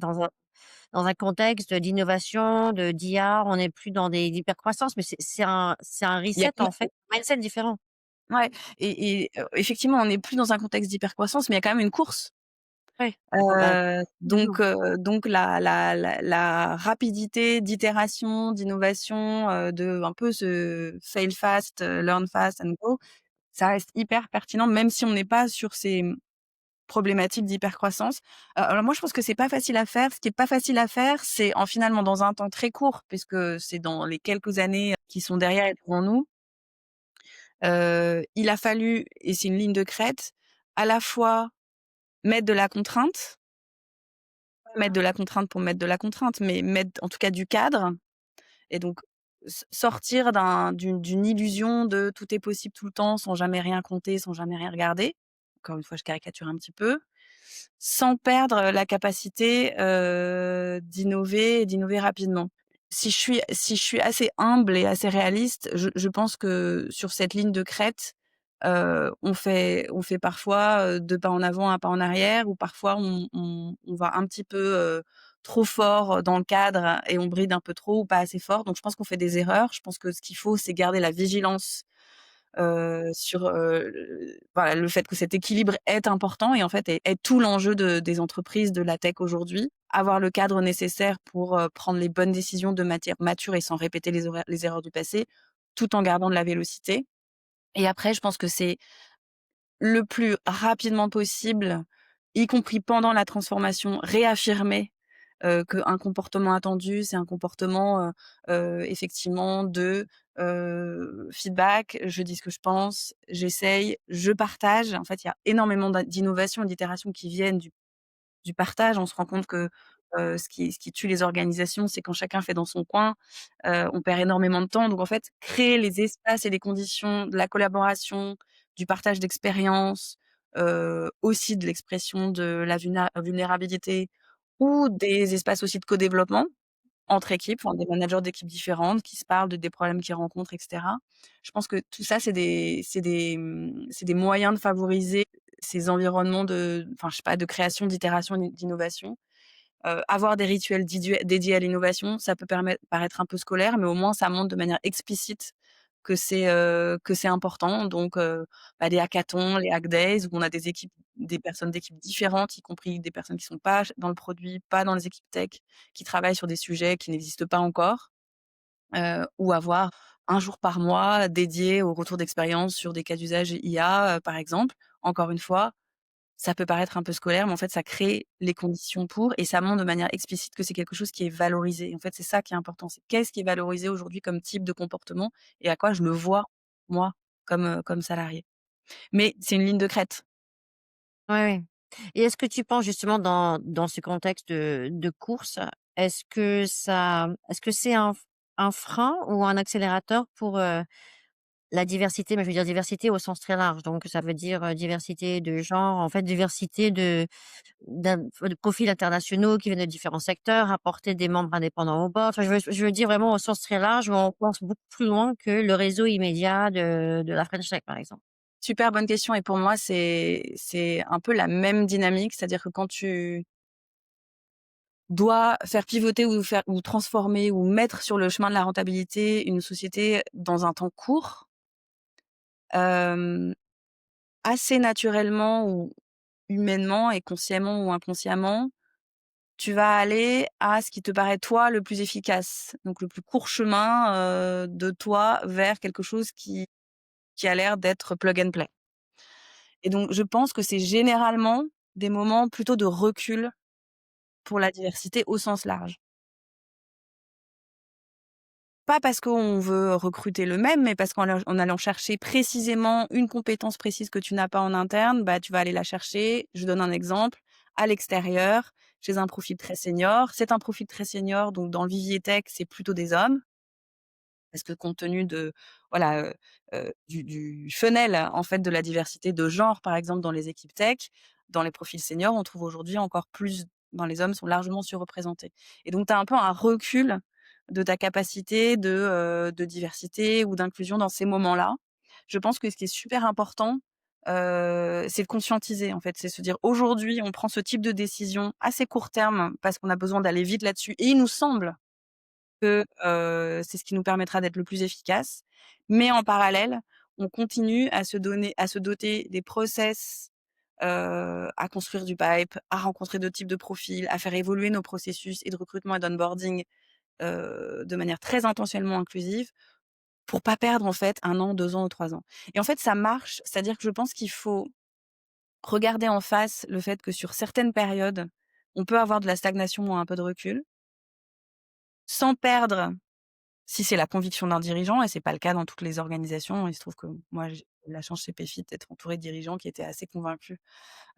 dans un contexte d'innovation, d'IA, on n'est plus dans des hypercroissances, mais c'est un il y a reset en fait, mindset différent. ouais effectivement, on n'est plus dans un contexte d'hypercroissance, mais il y a quand même une course. Ouais. Oh bah, complètement. Donc la rapidité d'itération, d'innovation, de un peu ce fail fast, learn fast and go, ça reste hyper pertinent même si on n'est pas sur ces, problématiques d'hypercroissance. Alors moi je pense que c'est pas facile à faire. Ce qui est pas facile à faire, c'est en finalement dans un temps très court, puisque c'est dans les quelques années qui sont derrière et devant nous, il a fallu et c'est une ligne de crête, à la fois mettre de la contrainte, pas mettre de la contrainte pour mettre de la contrainte, mais mettre en tout cas du cadre et donc sortir d'une illusion de tout est possible tout le temps sans jamais rien compter, sans jamais rien regarder. Encore une fois, je caricature un petit peu. Sans perdre la capacité, d'innover et d'innover rapidement. Si je suis assez humble et assez réaliste, je pense que sur cette ligne de crête, on fait parfois, 2 pas en avant, un pas en arrière ou parfois on va un petit peu, trop fort dans le cadre et on bride un peu trop ou pas assez fort. Donc je pense qu'on fait des erreurs. Je pense que ce qu'il faut, c'est garder la vigilance sur, voilà, le fait que cet équilibre est important et en fait est tout l'enjeu des entreprises de la tech aujourd'hui. Avoir le cadre nécessaire pour, prendre les bonnes décisions de matière mature et sans répéter les erreurs du passé, tout en gardant de la vélocité et après je pense que c'est le plus rapidement possible, y compris pendant la transformation, réaffirmer, qu'un comportement attendu, c'est un comportement, effectivement de, feedback. Je dis ce que je pense, j'essaye, je partage. En fait, il y a énormément d'innovations et d'itérations qui viennent du partage. On se rend compte que, ce qui tue les organisations, c'est quand chacun fait dans son coin. On perd énormément de temps. Donc en fait, créer les espaces et les conditions de la collaboration, du partage d'expériences, aussi de l'expression de la vulnérabilité ou des espaces aussi de co-développement entre équipes, enfin des managers d'équipes différentes qui se parlent des problèmes qu'ils rencontrent et cetera. Je pense que tout ça, c'est des moyens de favoriser ces environnements enfin je sais pas, de création, d'itération, d'innovation. Avoir des rituels dédiés à l'innovation, ça peut paraître un peu scolaire, mais au moins ça montre de manière explicite que c'est important. Donc, des hackathons, les hack days où on a des personnes d'équipes différentes, y compris des personnes qui sont pas dans le produit, pas dans les équipes tech, qui travaillent sur des sujets qui n'existent pas encore, ou avoir un jour par mois dédié au retour d'expérience sur des cas d'usage IA, par exemple. Encore une fois, ça peut paraître un peu scolaire, mais en fait, ça crée les conditions pour et ça montre de manière explicite que c'est quelque chose qui est valorisé. En fait, c'est ça qui est important. C'est qu'est-ce qui est valorisé aujourd'hui comme type de comportement et à quoi je le vois, moi, comme salarié. Mais c'est une ligne de crête. Ouais, ouais. Et est-ce que tu penses justement dans ce contexte de course, est-ce que c'est un frein ou un accélérateur pour, la diversité? Mais je veux dire diversité au sens très large, donc ça veut dire, diversité de genre, en fait, diversité de profils internationaux qui viennent de différents secteurs, apporter des membres indépendants au board. Enfin, je veux dire vraiment au sens très large où on pense beaucoup plus loin que le réseau immédiat de la French Tech, par exemple. Super bonne question et pour moi, c'est un peu la même dynamique, c'est-à-dire que quand tu dois faire pivoter ou transformer ou mettre sur le chemin de la rentabilité une société dans un temps court, hem, assez naturellement ou humainement et consciemment ou inconsciemment, tu vas aller à ce qui te paraît toi le plus efficace, donc le plus court chemin, de toi vers quelque chose qui a l'air d'être plug and play et donc je pense que c'est généralement des moments plutôt de recul pour la diversité au sens large. Pas parce qu'on veut recruter le même, mais parce qu'en allant chercher précisément une compétence précise que tu n'as pas en interne, bah, tu vas aller la chercher. Je donne un exemple, à l'extérieur, chez un profil très senior. C'est un profil très senior, donc dans le vivier tech, c'est plutôt des hommes. Parce que compte tenu de voilà, du funnel, en fait, de la diversité de genre, par exemple, dans les équipes tech, dans les profils seniors, on trouve aujourd'hui encore plus les hommes sont largement surreprésentés et donc tu as un peu un recul de ta capacité de diversité ou d'inclusion dans ces moments-là. Je pense que ce qui est super important, c'est de conscientiser, en fait. C'est se dire: «Aujourd'hui, on prend ce type de décision assez court terme parce qu'on a besoin d'aller vite là-dessus et il nous semble que, c'est ce qui nous permettra d'être le plus efficace. Mais en parallèle, on continue à se doter des process, à construire du pipe, à rencontrer d'autres types de profils, à faire évoluer nos processus et de recrutement et d'onboarding, de manière très intentionnellement inclusive, pour pas perdre en fait 1 an, 2 ans ou 3 ans. Et en fait, ça marche, c'est-à-dire que je pense qu'il faut regarder en face le fait que sur certaines périodes, on peut avoir de la stagnation ou un peu de recul, sans perdre. Si c'est la conviction d'un dirigeant et c'est pas le cas dans toutes les organisations, il se trouve que moi j'ai la chance chez Payfit d'être entourée de dirigeants qui étaient assez convaincus,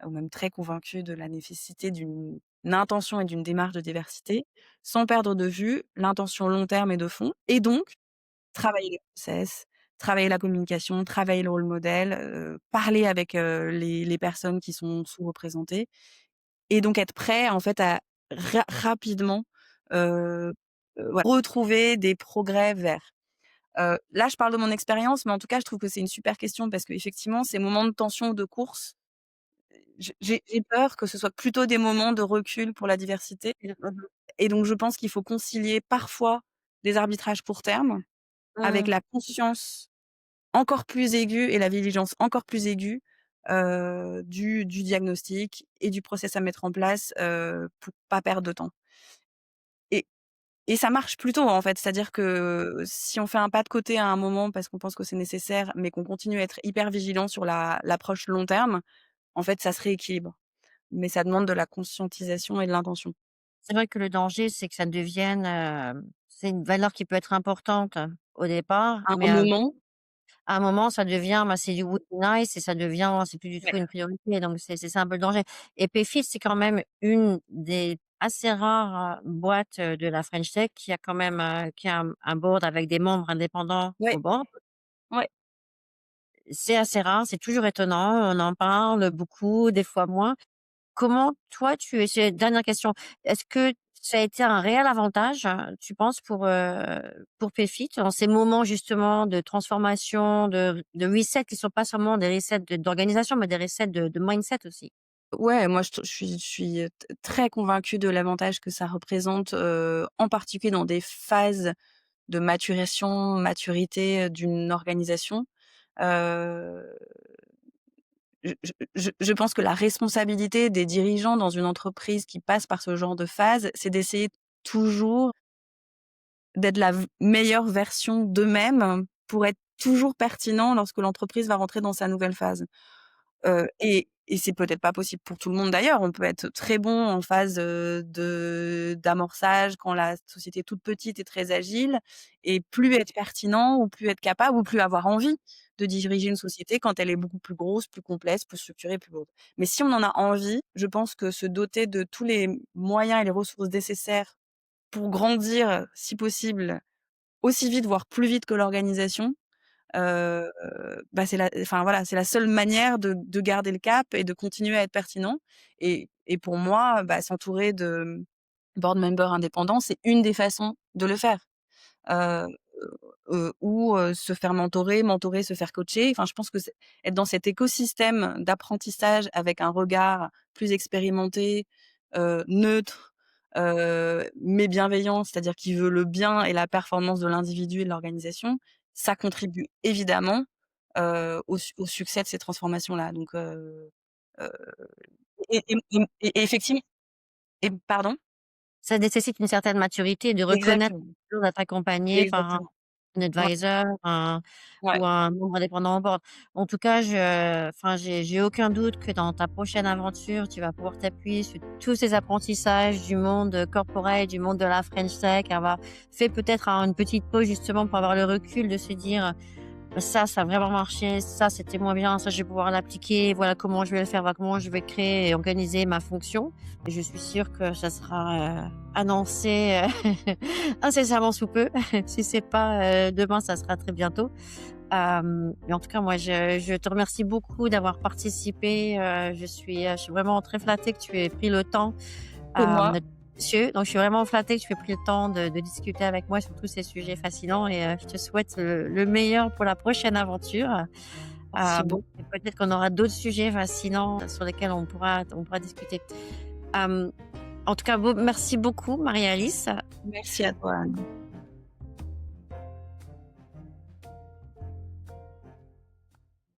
ou même très convaincus de la nécessité d'une intention et d'une démarche de diversité, sans perdre de vue l'intention long terme et de fond et donc travailler les process, travailler la communication, travailler le rôle modèle, parler avec, les personnes qui sont sous-représentées et donc être prêt en fait à rapidement, retrouver des progrès vers. Là, je parle de mon expérience, mais en tout cas, je trouve que c'est une super question parce qu'effectivement, ces moments de tension ou de course, j'ai peur que ce soit plutôt des moments de recul pour la diversité Mmh. et donc je pense qu'il faut concilier parfois des arbitrages court terme avec Mmh. la conscience encore plus aiguë et la vigilance encore plus aiguë, du diagnostic et du process à mettre en place, pour pas perdre de temps et Et ça marche plutôt, en fait. C'est-à-dire que si on fait un pas de côté à un moment parce qu'on pense que c'est nécessaire, mais qu'on continue à être hyper vigilant sur l'approche long terme, en fait, ça se rééquilibre. Mais ça demande de la conscientisation et de l'intention. C'est vrai que le danger, c'est que ça devienne, c'est une valeur qui peut être importante au départ, À mais un moment à un moment, ça devient, bah, c'est du would be nice et ça devient c'est plus du ouais, tout une priorité, donc c'est ça un peu le danger et Payfit, c'est quand même une des assez rares, boîtes, de la French Tech qui a quand même, qui a un board avec des membres indépendants ouais, au board. ouais. C'est assez rare, c'est toujours étonnant, on en parle beaucoup, des fois moins. Comment toi tu c'est dernière question, est-ce que ça a été un réel avantage, tu penses pour Payfit dans ces moments justement de transformation, de reset qui sont pas seulement des resets d'organisation, mais des resets de mindset aussi? Ouais, moi je suis, très convaincue de l'avantage que ça représente, en particulier dans des phases de maturité, d'une organisation. Heu je pense que la responsabilité des dirigeants dans une entreprise qui passe par ce genre de phase, c'est d'essayer toujours d'être la meilleure version d'eux-mêmes pour être toujours pertinent lorsque l'entreprise va rentrer dans sa nouvelle phase. Et c'est peut-être pas possible pour tout le monde d'ailleurs. On peut être très bon en phase, de d'amorçage quand la société est toute petite et très agile et plus être pertinent ou plus être capable ou plus avoir envie de diriger une société quand elle est beaucoup plus grosse, plus complexe, plus structurée, plus lourde. Mais si on en a envie, je pense que se doter de tous les moyens et les ressources nécessaires pour grandir, si possible, aussi vite, voire plus vite que l'organisation, bah, c'est la seule manière de garder le cap et de continuer à être pertinent et pour moi, bah, s'entourer de board members indépendants, c'est une des façons de le faire. Heu ou se faire mentorer, se faire coacher. Enfin, je pense que c'est être dans cet écosystème d'apprentissage avec un regard plus expérimenté, neutre, mais bienveillant, c'est-à-dire qui veut le bien et la performance de l'individu et de l'organisation, ça contribue évidemment, au succès de ces transformations-là. Donc heu et effectivement et pardon? Ça nécessite une certaine maturité de reconnaître Exactement, d'être accompagné par exactement. un Ouais, advisor, ouais. ou un membre indépendant en board. En tout cas, j'ai aucun doute que dans ta prochaine aventure, tu vas pouvoir t'appuyer sur tous ces apprentissages du monde, corporate, du monde de la French Tech, avoir fait peut-être une petite pause justement pour avoir le recul de se dire: Ça a vraiment marché, ça c'était moins bien, ça je vais pouvoir l'appliquer, voilà comment je vais le faire, voilà comment je vais créer et organiser ma fonction. Et je suis sûre que ça sera, annoncé, incessamment sous peu. Si c'est pas, demain, ça sera très bientôt. Mais en tout cas, moi, je te remercie beaucoup d'avoir participé. Je suis vraiment très flattée que tu aies pris le temps, Et moi, notre précieux. Donc je suis vraiment flattée que tu aies pris le temps de discuter avec moi sur tous ces sujets fascinants et je te souhaite le meilleur pour la prochaine aventure. merci beaucoup. Et peut-être qu'on aura d'autres sujets fascinants sur lesquels on pourra discuter. Hem, En tout cas, merci beaucoup Marie-Alice. Merci à toi, Anne.